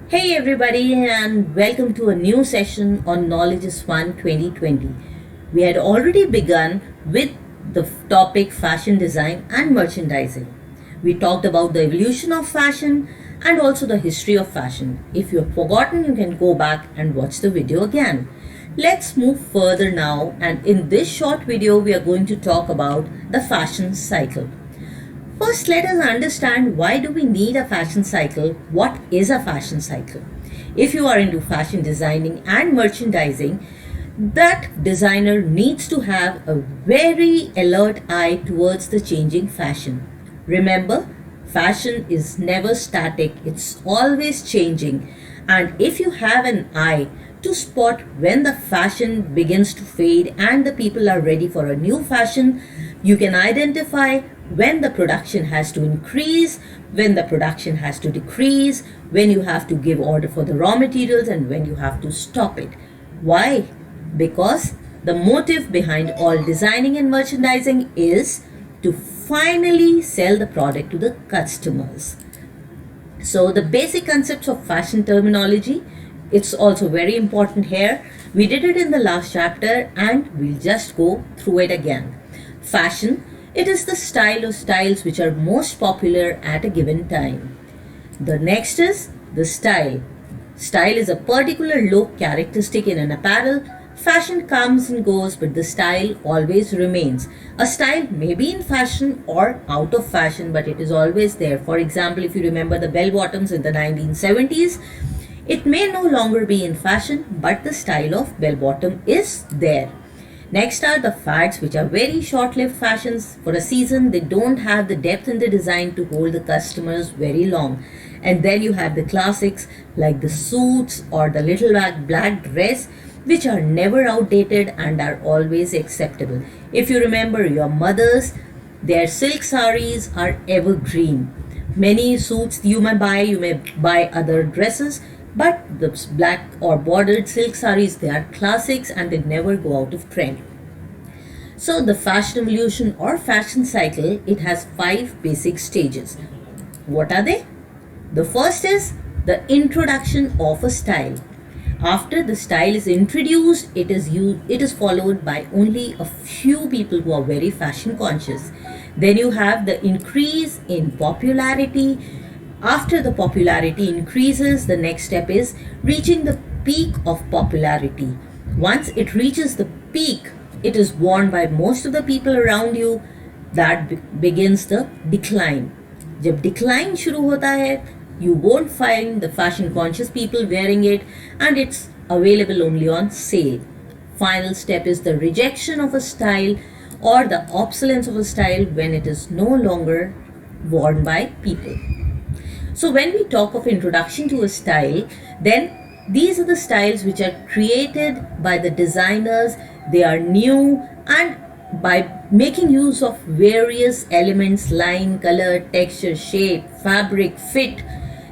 Hey everybody, and welcome to a new session on Knowledge is Fun 2020. We had already begun with the topic fashion design and merchandising. We talked about the evolution of fashion and also the history of fashion. If you have forgotten, you can go back and watch the video again. Let's move further now, and in this short video, we are going to talk about the fashion cycle. First, let us understand why do we need a fashion cycle? What is a fashion cycle? If you are into fashion designing and merchandising, that designer needs to have a very alert eye towards the changing fashion. Remember, fashion is never static, it's always changing. And if you have an eye to spot when the fashion begins to fade and the people are ready for a new fashion, you can identify when the production has to increase, when the production has to decrease, when you have to give order for the raw materials, and when you have to stop it. Why? Because the motive behind all designing and merchandising is to finally sell the product to the customers. So the basic concepts of fashion terminology, it's also very important here. We did it in the last chapter and we'll just go through it again. Fashion, it is the style or styles which are most popular at a given time. The next is the style. Style is a particular look characteristic in an apparel. Fashion comes and goes, but the style always remains. A style may be in fashion or out of fashion, but it is always there. For example, if you remember the bell bottoms in the 1970s, it may no longer be in fashion, but the style of bell bottom is there. Next are the fads, which are very short-lived fashions. For a season, they don't have the depth in the design to hold the customers very long. And then you have the classics like the suits or the little black dress, which are never outdated and are always acceptable. If you remember your mothers, their silk saris are evergreen. Many suits you may buy other dresses, but the black or bordered silk saris, they are classics and they never go out of trend. So the fashion evolution or fashion cycle, it has 5 basic stages. What are they? The first is the introduction of a style. After the style is introduced, it is followed by only a few people who are very fashion conscious. Then you have the increase in popularity. After the popularity increases, the next step is reaching the peak of popularity. Once it reaches the peak, it is worn by most of the people around you. That begins the decline. जब decline शुरू होता है, you won't find the fashion conscious people wearing it, and it's available only on sale. Final step is the rejection of a style or the obsolescence of a style when it is no longer worn by people. So when we talk of introduction to a style, then these are the styles which are created by the designers. They are new, and by making use of various elements, line, color, texture, shape, fabric, fit,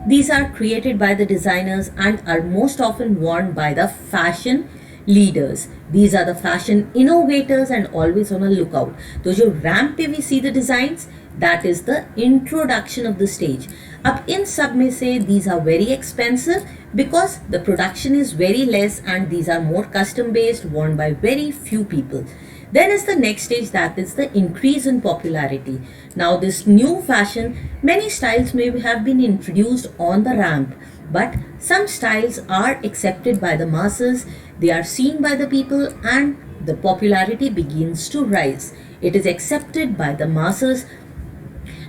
these are created by the designers and are most often worn by the fashion leaders. These are the fashion innovators and always on a lookout. तो जो ramp पे we see the designs, that is the introduction of the stage. अब इन सब में से these are very expensive because the production is very less and these are more custom based, worn by very few people. Then is the next stage, that is the increase in popularity. Now this new fashion, many styles may have been introduced on the ramp, but some styles are accepted by the masses, they are seen by the people and the popularity begins to rise. It is accepted by the masses.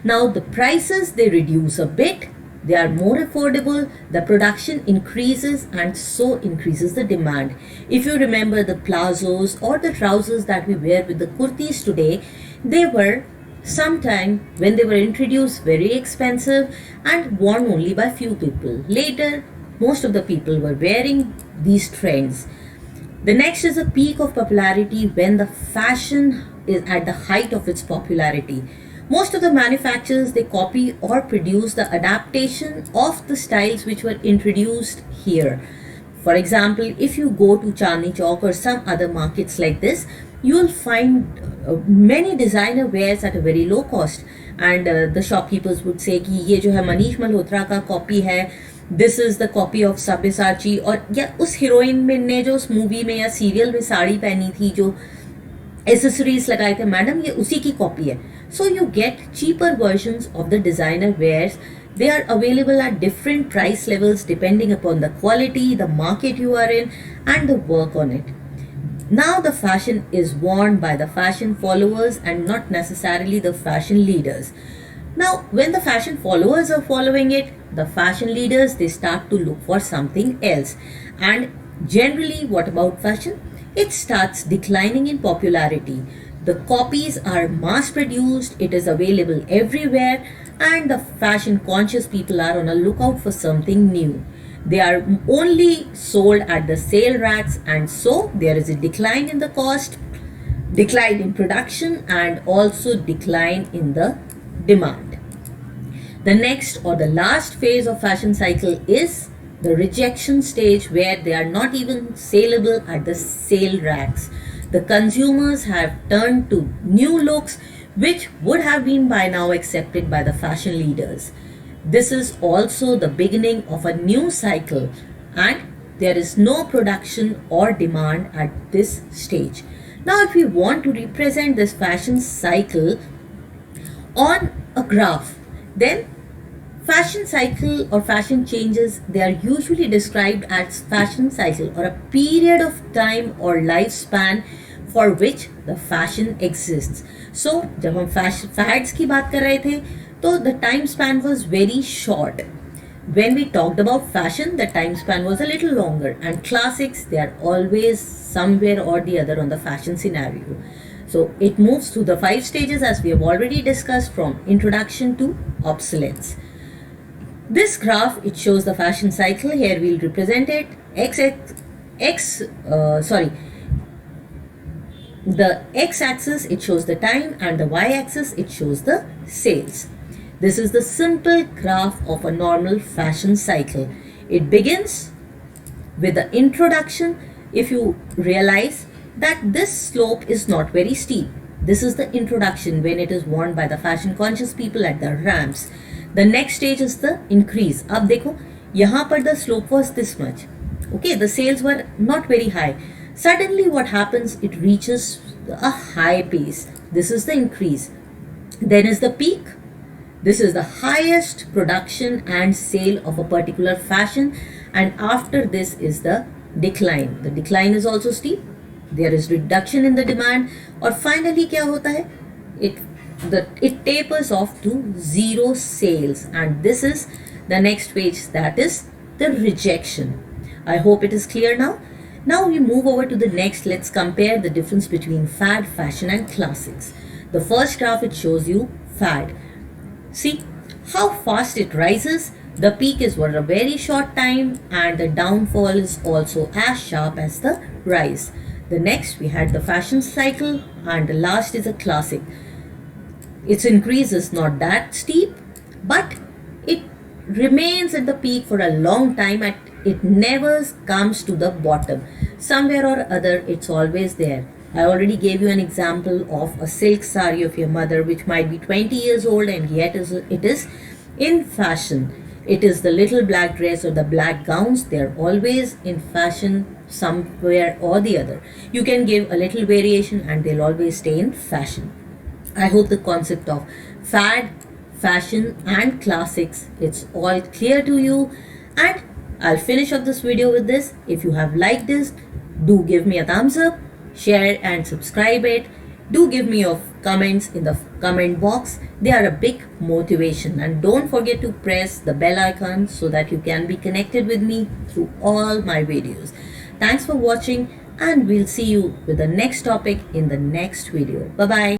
Now the prices, they reduce a bit, they are more affordable, the production increases and so increases the demand. If you remember the plazos or the trousers that we wear with the kurtis today, they were sometime when they were introduced very expensive and worn only by few people. Later, most of the people were wearing these trends. The next is a peak of popularity when the fashion is at the height of its popularity. Most of the manufacturers, they copy or produce the adaptation of the styles which were introduced here. For example, if you go to Chandni Chowk or some other markets like this, you will find many designer wears at a very low cost, and the shopkeepers would say कि ये जो है मनीष मल्होत्रा का copy है, this is the copy of Sabyasachi, और या उस heroine में ने जो उस मूवी में या सीरियल में साड़ी पहनी थी, जो एसेसरीज लगाए थे, मैडम ये उसी की कॉपी है. So you get cheaper versions of the designer wares. They are available at different price levels depending upon the quality, the market you are in, and the work on it. Now the fashion is worn by the fashion followers and not necessarily the fashion leaders. Now when the fashion followers are following it, the fashion leaders, they start to look for something else. And generally, what about fashion? It starts declining in popularity. The copies are mass produced, it is available everywhere, and the fashion conscious people are on a lookout for something new. They are only sold at the sale racks, and so there is a decline in the cost, decline in production, and also decline in the demand. The next or the last phase of fashion cycle is the rejection stage, where they are not even saleable at the sale racks. The consumers have turned to new looks which would have been by now accepted by the fashion leaders. This is also the beginning of a new cycle, and there is no production or demand at this stage. Now, if we want to represent this fashion cycle on a graph, then fashion cycle or fashion changes, they are usually described as fashion cycle or a period of time or lifespan for which the fashion exists. So जब हम fads की बात कर रहे थे, तो the time span was very short. When we talked about fashion, the time span was a little longer, and classics, they are always somewhere or the other on the fashion scenario. So it moves through the 5 stages as we have already discussed, from introduction to obsolescence. This graph, it shows the fashion cycle. Here we'll represent it. The x-axis, it shows the time, and the y-axis, it shows the sales. This is the simple graph of a normal fashion cycle. It begins with the introduction. If you realize that this slope is not very steep, this is the introduction when it is worn by the fashion conscious people at the ramps. The next stage is the increase. अब देखो, यहाँ पर the slope was this much. Okay, the sales were not very high. Suddenly what happens, it reaches a high pace. This is the increase. Then is the peak. This is the highest production and sale of a particular fashion, and after this is the decline. The decline is also steep. There is reduction in the demand, और finally क्या होता है, it tapers off to zero sales, and this is the next page, that is the rejection. I hope it is clear now. Now we move over to the next. Let's compare the difference between fad, fashion, and classics. The first graph, it shows you fad. See how fast it rises. The peak is for a very short time, and the downfall is also as sharp as the rise. The next, we had the fashion cycle, and the last is a classic. Its increase is not that steep, but it remains at the peak for a long time, and it never comes to the bottom. Somewhere or other, it's always there. I already gave you an example of a silk sari of your mother, which might be 20 years old, and yet it is in fashion. It is the little black dress or the black gowns. They're always in fashion somewhere or the other. You can give a little variation and they'll always stay in fashion. I hope the concept of fad, fashion, and classics, it's all clear to you. And I'll finish up this video with this. If you have liked this, do give me a thumbs up, share and subscribe it. Do give me your comments in the comment box. They are a big motivation. And don't forget to press the bell icon so that you can be connected with me through all my videos. Thanks for watching, and we'll see you with the next topic in the next video. Bye-bye.